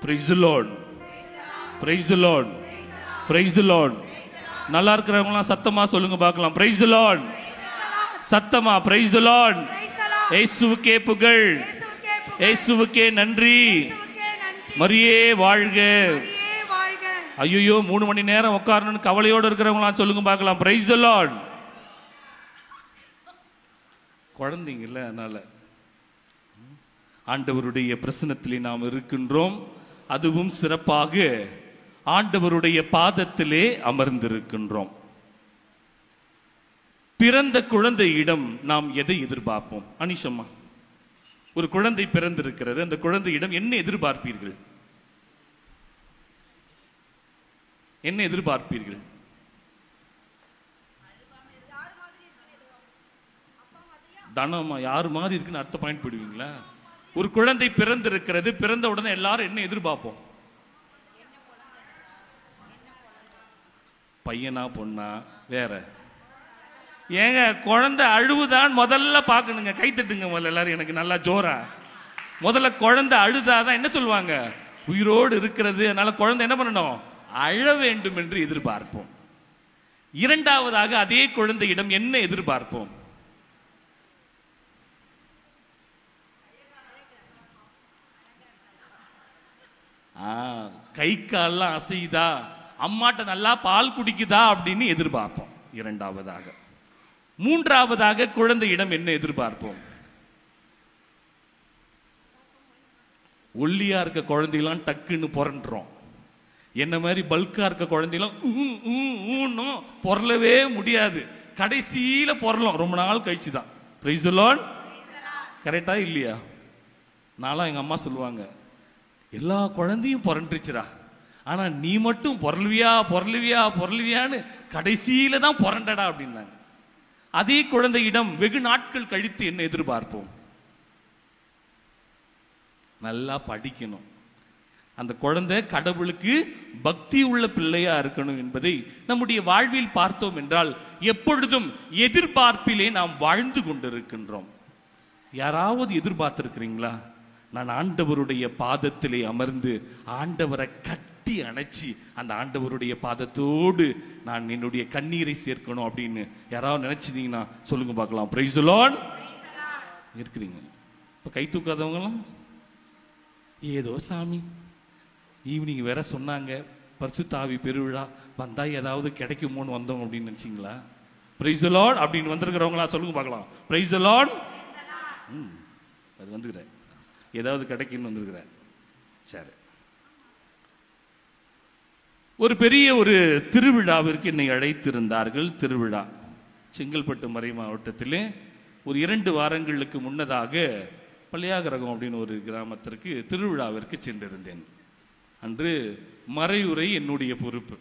Praise the Lord. Praise the Lord. Praise the Lord. நல்லா இருக்கிறவங்களாம் சத்தமா சொல்லுங்க பார்க்கலாம். Praise the Lord. சத்தமா praise the Lord. இயேசுவுக்கே புகழ், இயேசுவுக்கே நன்றி, மரியே வாழ்க. ஐயோ 3 மணி நேரம் உட்காரணும்னு கவலையோடு இருக்கிறவங்களாம் சொல்லுங்க பார்க்கலாம். Praise the Lord. குழந்தைங்கல்ல, அதனால ஆண்டவருடைய பிரசன்னத்திலே நாம் இருக்கின்றோம். அதுவும் சிறப்பாக ஆண்டவருடைய பாதத்திலே அமர்ந்திருக்கின்றோம். பிறந்த குழந்தையிடம் நாம் எதை எதிர்பார்ப்போம்? அனிஷம்மா, ஒரு குழந்தை பிறந்திருக்கிறது, அந்த குழந்தையிடம் என்ன எதிர்பார்ப்பீர்கள்? என்ன எதிர்பார்ப்பீர்கள்? தனமா யாரு மாதிரி இருக்குன்னு அர்த்த பாயிண்ட் போடுவீங்களா? ஒரு குழந்தை பிறந்திருக்கிறது, பிறந்த உடனே எல்லாரும் என்ன எதிர்பார்ப்போம்? பையனா பொண்ணா? வேற ஏங்க, குழந்தை அழுவுதான் முதல்ல பார்க்கணுங்க. கைத்தட்டுங்க முதல்ல எல்லாரும், எனக்கு நல்லா ஜோரா. முதல்ல குழந்தை அழுதாதான் என்ன சொல்லுவாங்க? உயிரோடு இருக்கிறது. அதனால குழந்தை என்ன பண்ணணும்? அழ வேண்டும் என்று எதிர்பார்ப்போம். இரண்டாவதாக அதே குழந்தையிடம் என்ன எதிர்பார்ப்போம்? கை கால்லாம் அசையுதா, அம்மாட்ட நல்லா பால் குடிக்குதா அப்படின்னு எதிர்பார்ப்போம் இரண்டாவதாக. மூன்றாவதாக குழந்தையிடம் என்ன எதிர்பார்ப்போம்? ஒல்லியா இருக்க குழந்தைலாம் டக்குன்னு புரண்டுறோம். என்ன மாதிரி பல்கா இருக்க குழந்தைலாம் பொருளவே முடியாது. கடைசியில பொருளும் ரொம்ப நாள் கழிச்சுதான். Praise the Lord. கரெக்டா இல்லையா? நான்லாம் எங்க அம்மா சொல்லுவாங்க, எல்லா குழந்தையும் புரண்டுச்சுடா, ஆனா நீ மட்டும் பொருள்வியா பொருள்வியா பொருள்வியான்னு கடைசியில தான் புரண்டடா அப்படின்னாங்க. அதே குழந்தையிடம் வெகு நாட்கள் கழித்து என்ன எதிர்பார்ப்போம்? நல்லா படிக்கணும், அந்த குழந்தை கடவுளுக்கு பக்தி உள்ள பிள்ளையா இருக்கணும் என்பதை நம்முடைய வாழ்வில் பார்த்தோம் என்றால் எப்பொழுதும் எதிர்பார்ப்பிலே நாம் வாழ்ந்து கொண்டிருக்கின்றோம். யாராவது எதிர்பார்த்திருக்கிறீங்களா? நான் ஆண்டவருடைய பாதத்திலே அமர்ந்து ஆண்டவரை கட்டி அணைச்சி அந்த ஆண்டவருடைய பாதத்தோடு நான் என்னுடைய கண்ணீரை சேர்க்கணும் அப்படின்னு யாராவது நினைச்சிட்டீங்கன்னா சொல்லுங்க பார்க்கலாம். Praise the Lord. இருக்கிறீங்க. இப்போ கை தூக்காதவங்களாம் ஏதோ சாமி ஈவினிங் வேற சொன்னாங்க பரிசுத்த ஆவி பெருவிழா வந்தா ஏதாவது கிடைக்குமோன்னு வந்தோம் அப்படின்னு நினைச்சிங்களா? பிரைஸ் தி லார்ட் அப்படின்னு வந்திருக்கிறவங்களா சொல்லுங்க பார்க்கலாம். Praise the Lord. அது வந்துக்கிறேன், ஏதாவது கிடைக்குன்னு வந்திருக்கிறேன். சரி, ஒரு பெரிய ஒரு திருவிழாவிற்கு என்னை அழைத்திருந்தார்கள். திருவிழா செங்கல்பட்டு மறை மாவட்டத்திலே ஒரு 2 வாரங்களுக்கு முன்னதாக பள்ளியாகரகம் அப்படின்னு ஒரு கிராமத்திற்கு திருவிழாவிற்கு சென்றிருந்தேன். அன்று மறையுரை என்னுடைய பொறுப்பு.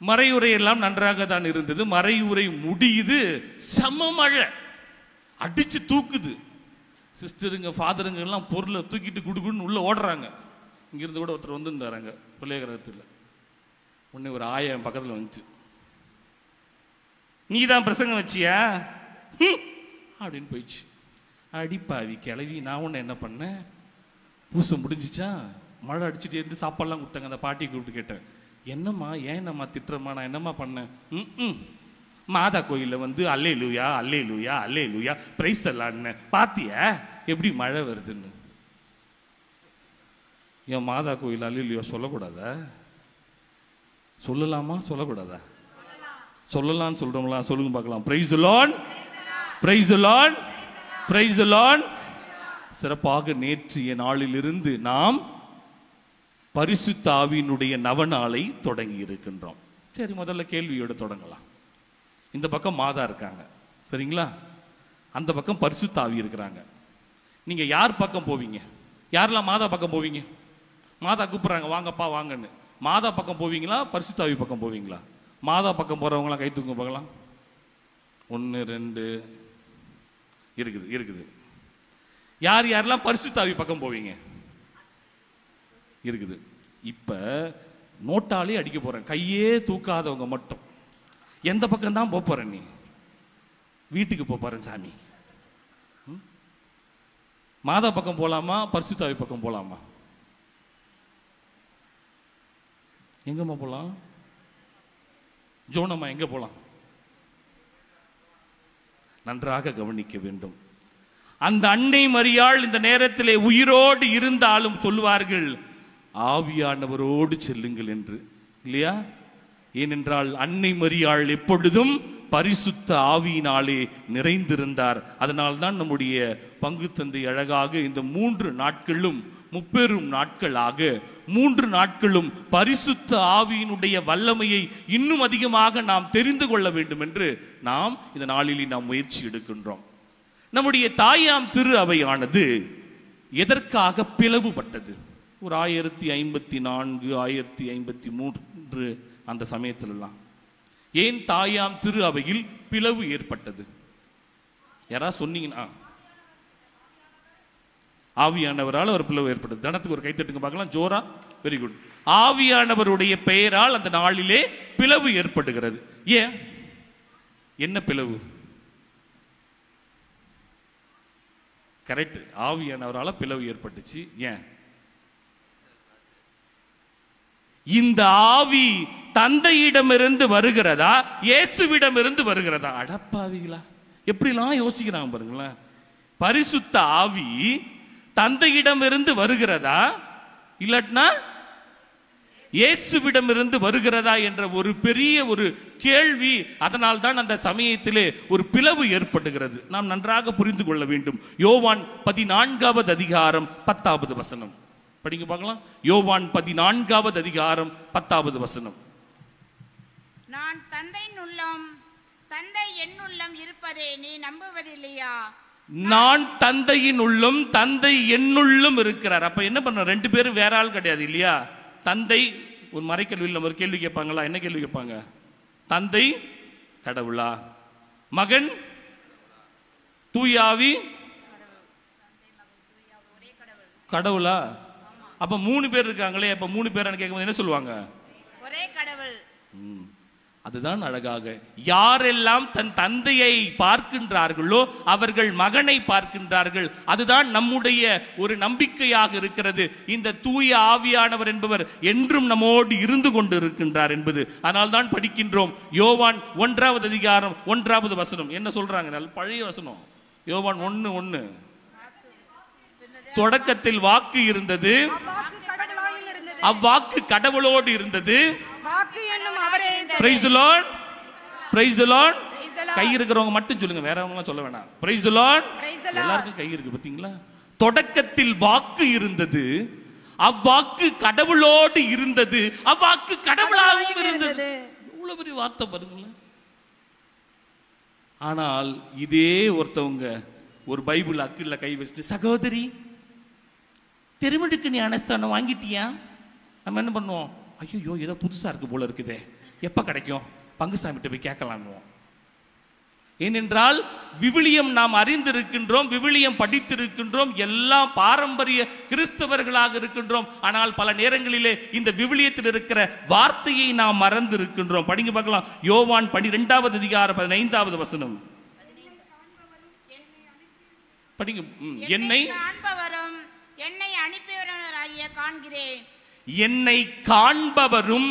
மறையுரை எல்லாம் நன்றாக தான் இருந்தது. மறையுரை முடியுது, செம மழை அடிச்சு தூக்குது. சிஸ்டருங்க ஃபாதருங்க எல்லாம் பொருளை தூக்கிட்டு குடுக்குன்னு உள்ள ஓடுறாங்க. இங்கிருந்து கூட ஒருத்தர் வந்துருந்தாராங்க பிள்ளையகரத்தில். உடனே ஒரு ஆயா என் பக்கத்தில் வந்துச்சு. நீ தான் பிரசங்கம் வச்சியா அப்படின்னு போயிடுச்சு. அடிப்பாவி கிளவி, நான் ஒன்று என்ன பண்ணேன்? பூசை முடிஞ்சிச்சா, மழை அடிச்சுட்டு இருந்து சாப்பாடுலாம் கொடுத்தாங்க. அந்த பாட்டியை கூப்பிட்டு கேட்டேன், என்னம்மா ஏன் என்னம்மா திட்டுறம்மா? நான் என்னம்மா பண்ணேன்? மாதா கோயிலில் வந்து அல்லே லூயா அல்லே லூயா அல்லே லூயா பிரைஸ் எல்லாம் பாத்திய எப்படி மழை வருதுன்னு. என் மாதா கோயில் அல்லே லூயா சொல்லக்கூடாதா? சொல்லலாமா சொல்லக்கூடாதா? சொல்லலாம்னு சொல்றோம்லாம். சொல்லுங்க பார்க்கலாம். Praise the Lord. Praise the Lord. Praise the Lord. சிறப்பாக நேற்றைய நாளிலிருந்து நாம் பரிசுத்த ஆவியினுடைய நவநாளை தொடங்கி இருக்கின்றோம். சரி, முதல்ல கேள்வியோட தொடங்கலாம். இந்த பக்கம் மாதா இருக்காங்க, சரிங்களா? அந்த பக்கம் பரிசுத்த ஆவி இருக்கிறாங்க. நீங்க யார் பக்கம் போவீங்க? யாரெல்லாம் மாதா பக்கம் போவீங்க? மாதா கூப்பிடுறாங்க வாங்கப்பா வாங்கன்னு. மாதா பக்கம் போவீங்களா பரிசுத்த ஆவி பக்கம் போவீங்களா? மாதா பக்கம் போறவங்களாம் கை தூக்க பார்க்கலாம். 1 2 இருக்குது இருக்குது. யார் யாரெல்லாம் பரிசுத்த ஆவி பக்கம் போவீங்க? இருக்குது. இப்ப நோட்டாலே அடிக்க போறேன். கையே தூக்காதவங்க மட்டும் எந்த பக்கம் தான் போற? நீ வீட்டுக்கு போறேன் சாமி. மாதா பக்கம் போலாமா பரிசுத்த ஆவி பக்கம் போலாமா? எங்கம்மா போலாம்? ஜோனம்மா எங்க போலாம்? நன்றாக கவனிக்க வேண்டும். அந்த அன்னை மரியாள் இந்த நேரத்திலே உயிரோடு இருந்தாலும் சொல்லுவார்கள், ஆவியானவரோடு செல்லுங்கள் என்று, இல்லையா? ஏனென்றால் அன்னை மரியாள் எப்பொழுதும் பரிசுத்த ஆவியினாலே நிறைந்திருந்தார். அதனால்தான் நம்முடைய பங்கு தந்தை அழகாக இந்த 3 நாட்களும் முப்பெரும் நாட்களாக 3 நாட்களும் பரிசுத்த ஆவியினுடைய வல்லமையை இன்னும் அதிகமாக நாம் தெரிந்து கொள்ள வேண்டும் என்று நாம் இந்த நாளிலே நாம் முயற்சி எடுக்கின்றோம். நம்முடைய தாயாம் திரு அவையானது எதற்காக பிளவுபட்டது? ஒரு 1054 1053 அந்த சமயத்திலெல்லாம் ஏன் தாயாம் திரு அவையில் பிளவு ஏற்பட்டது? யாரா சொன்னீங்கன்னா? ஆவியானவரால் ஒரு பிளவு ஏற்பட்டது. தனத்துக்கு ஒரு கைத்தட்டுங்க பார்க்கலாம், ஜோரா. Very good. ஆவியானவருடைய பெயரால் அந்த நாளிலே பிளவு ஏற்படுகிறது. ஏன்? என்ன பிளவு? கரெக்ட், ஆவியானவரால் பிளவு ஏற்பட்டுச்சு. ஏன்? இந்த ஆவி தந்தையிடமிருந்து வருகிறதா இயேசுவிடமிருந்து வருகிறதா? அடப்பாவிகளா, எப்படிலாம் யோசிக்கிறாங்க பாருங்களேன். பரிசுத்த ஆவி தந்தையிடமிருந்து வருகிறதா இல்லட்னா இயேசுவிடமிருந்து வருகிறதா என்ற ஒரு பெரிய ஒரு கேள்வி. அதனால் தான் அந்த சமயத்திலே ஒரு பிளவு ஏற்படுகிறது. நாம் நன்றாக புரிந்து கொள்ள வேண்டும். யோவான் 14வது அதிகாரம் 10வது வசனம் படிங்க பார்க்கலாம். யோவான் 14வது அதிகாரம் 10வது வசனம். நான் தந்தையின் உள்ளம், தந்தை என் உள்ளம் இருப்பதை நீ நம்புவதில்லையா? நான் தந்தையின் உள்ளம், தந்தை என்னுள்ளும் இருக்கிறார். அப்ப என்ன பண்ண? 2 பேரும் வேற ஆள் கிடையாது, இல்லையா? தந்தை ஒரு மறைக்கல்வியில் ஒரு கேள்வி கேட்பாங்களா? என்ன கேள்வி கேட்பாங்க? தந்தை கடவுளா? மகன் தூயாவி கடவுளா? அப்ப 3 பேர் இருக்காங்களே, அப்ப 3 பேர் கேட்கும்போது என்ன சொல்லுவாங்க? ஒரே கடவுள். அதுதான் அழகாக, யாரெல்லாம் தன் தந்தையை பார்க்கின்றார்களோ அவர்கள் மகனை பார்க்கின்றார்கள். அதுதான் நம்முடைய ஒரு நம்பிக்கையாக இருக்கிறது. இந்த தூய ஆவியானவர் என்பவர் என்றும் நம்மோடு இருந்து கொண்டு இருக்கின்றார் என்பது. அதனால் தான் படிக்கின்றோம். யோவான் 1வது அதிகாரம் 1வது வசனம் என்ன சொல்றாங்க? நல்ல பழைய வசனம். யோவான் 1:1. தொடக்கத்தில் வாக்கு இருந்தது, அவ்வாக்கு கடவுளோடு இருந்தது. Praise the Lord. Praise the Lord. கை இருக்கிறவங்க மட்டும் சொல்லுங்க, வேறவங்க சொல்ல வேணாம். Praise the Lord. எல்லாருக்கும் கை இருக்கு பாத்தீங்களா? தொடக்கத்தில் வாக்கு இருந்தது, அவ்வாக்கு கடவுளோடு இருந்தது, அவ்வாக்கு கடவுளாகவும் இருந்தது. இவ்வளவு பெரிய வார்த்தை பாருங்களேன். ஆனால் இதே ஒருத்தவங்க ஒரு பைபிள் அக்கில்ல கை வச்சுட்டு, சகோதரி திருமணத்துக்கு நீ அனஸ்தானம் வாங்கிட்டியா? நம்ம என்ன பண்ணுவோம்? ஐயோ ஏதோ புதுசா இருக்கு போல இருக்குதே, எப்ப கிடைக்கும்? பங்குசாமிட்ட போய் கேட்கலான்னுவோம். ஏனென்றால் விவிலியம் நாம் அறிந்திருக்கின்றோம், விவிலியம் படித்திருக்கின்றோம், எல்லாம் பாரம்பரிய கிறிஸ்தவர்களாக இருக்கின்றோம். ஆனால் பல நேரங்களிலே இந்த விவிலியத்தில் இருக்கிற வார்த்தையை நாம் மறந்து இருக்கின்றோம். படிங்க பார்க்கலாம். யோவான் 12வது அதிகாரம் 15வது வசனம் படிங்க. என்னை காண்பவரும் என்னை அனுப்பியவராகிய காண்கிறேன். என்னை காண்பவரும்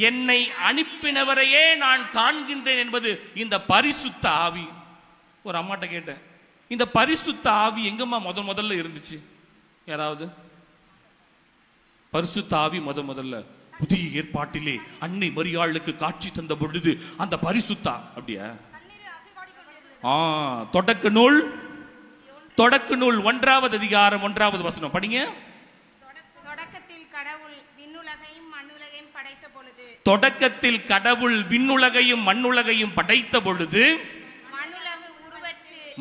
என்னை அனுப்பினவரையே நான் காண்கின்றேன் என்பது இந்த பரிசுத்த ஆவி. ஒரு அம்மாட்ட கேட்டேன், இந்த பரிசுத்த ஆவி எங்கம்மா முதல்ல இருந்துச்சு? யாராவது? பரிசுத்த ஆவி முதல்ல புதிய ஏற்பாட்டிலே அன்னை மரியாளுக்கு காட்சி தந்த பொழுது அந்த பரிசுத்தா அப்படியா? தொடக்க நூல் 1வது அதிகாரம் 1வது வசனம் படிங்க. தொடக்கத்தில் கடவுள் விண்ணுலகையும் மண்ணுலகையும் படைத்த பொழுது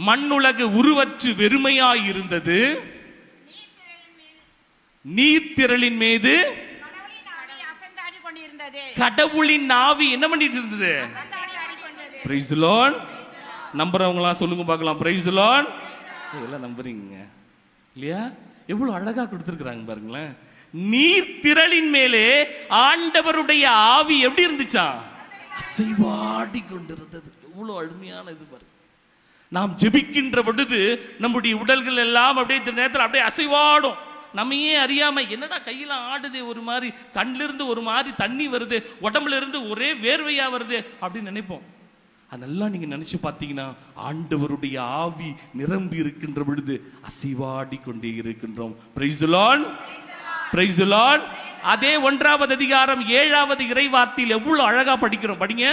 மண்ணுலகு உருவற்று வெறுமையாய் இருந்தது. நீர்த்திரளின் மீது கடவுளின் ஆவி என்ன பண்ணிட்டு இருந்தது? Praise the Lord. நம்புறவங்களா சொல்லுங்க பார்க்கலாம். Praise the Lord. எல்லாம் நம்புறீங்க இல்லையா? எவ்வளவு அழகா கொடுத்திருக்கிறாங்க பாருங்களேன். நீர்த்திரளின் மேலே ஆண்டவருடைய ஆவி எப்படி இருந்துச்சா? அசைவாடி கொண்டிருந்தது. எவ்வளவு அருமையான இது பாருங்க. நாம் ஜெபிக்கின்ற பொழுது நம்முடைய உடல்கள் எல்லாம் அப்படியே இந்த நேரத்தில் அப்படியே அசைவாடும். நம்மையே அறியாம என்னடா கையில ஆடுது, ஒரு மாதிரி கண்ணில இருந்து ஒரு மாதிரி தண்ணி வருது, உடம்புல இருந்து ஒரே வேர்வையா வருது அப்படின்னு நினைப்போம். அதெல்லாம் நீங்க நினைச்சு பார்த்தீங்கன்னா ஆண்டவருடைய ஆவி நிரம்பி இருக்கின்ற பொழுது அசைவாடி கொண்டே இருக்கின்றோம். Praise the Lord, praise the Lord. அதே 1வது அதிகாரம் 7வது இறைவார்த்தையில் எவ்வளவு அழகா படிக்கிறோம், படிங்க.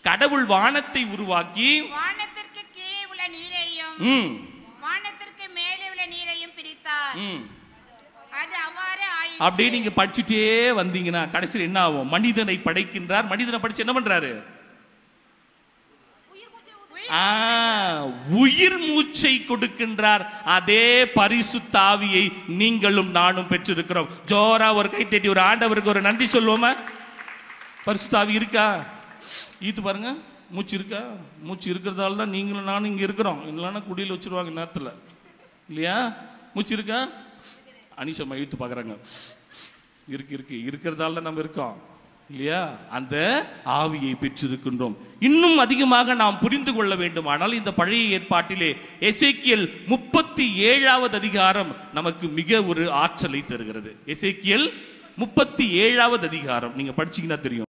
கடவுள் வானத்தை உருவாக்கி வானத்திற்கு கீழே உள்ள நீரையும் வானத்திற்கு மேலே உள்ள நீரையும் பிரித்தார். அது அவ்வாறு ஆயிற்று. அப்படியே நீங்க படிச்சுட்டே வந்தீங்கன்னா கடைசியில் என்ன ஆகும்? மனிதனை படைக்கின்றார். மனிதனை படிச்சு என்ன பண்றாரு? உயிர் மூச்சை கொடுக்கின்றார். அதே பரிசுத்த ஆவியை நீங்களும் நானும் பெற்றிருக்கிறோம். ஜோரா ஒரு கை தட்டி ஒரு ஆண்டவருக்கு ஒரு நன்றி சொல்லுவோமா? பரிசுத்த ஆவி இருக்கா? ஈத்து பாருங்க, மூச்சு இருக்கா? மூச்சு இருக்கிறதால தான் நீங்களும் நானும் இங்க இருக்கிறோம். இல்லைன்னா குடியில் வச்சிருவாங்க நேரத்தில், இல்லையா? மூச்சு இருக்கா? அனிஷம்மா ஈத்து பாக்குறாங்க. இருக்கு இருக்கு, இருக்கிறதால தான் நம்ம இருக்கோம், இல்லையா? அந்த ஆவியை பெற்றிருக்கின்றோம். இன்னும் அதிகமாக நாம் புரிந்து கொள்ள வேண்டும். ஆனால் இந்த பழைய ஏற்பாட்டிலே எசேக்கியேல் 37வது அதிகாரம் நமக்கு மிக ஒரு ஆற்றலை தருகிறது. எசேக்கியேல் 37வது அதிகாரம் நீங்க படிச்சீங்கன்னா தெரியும்.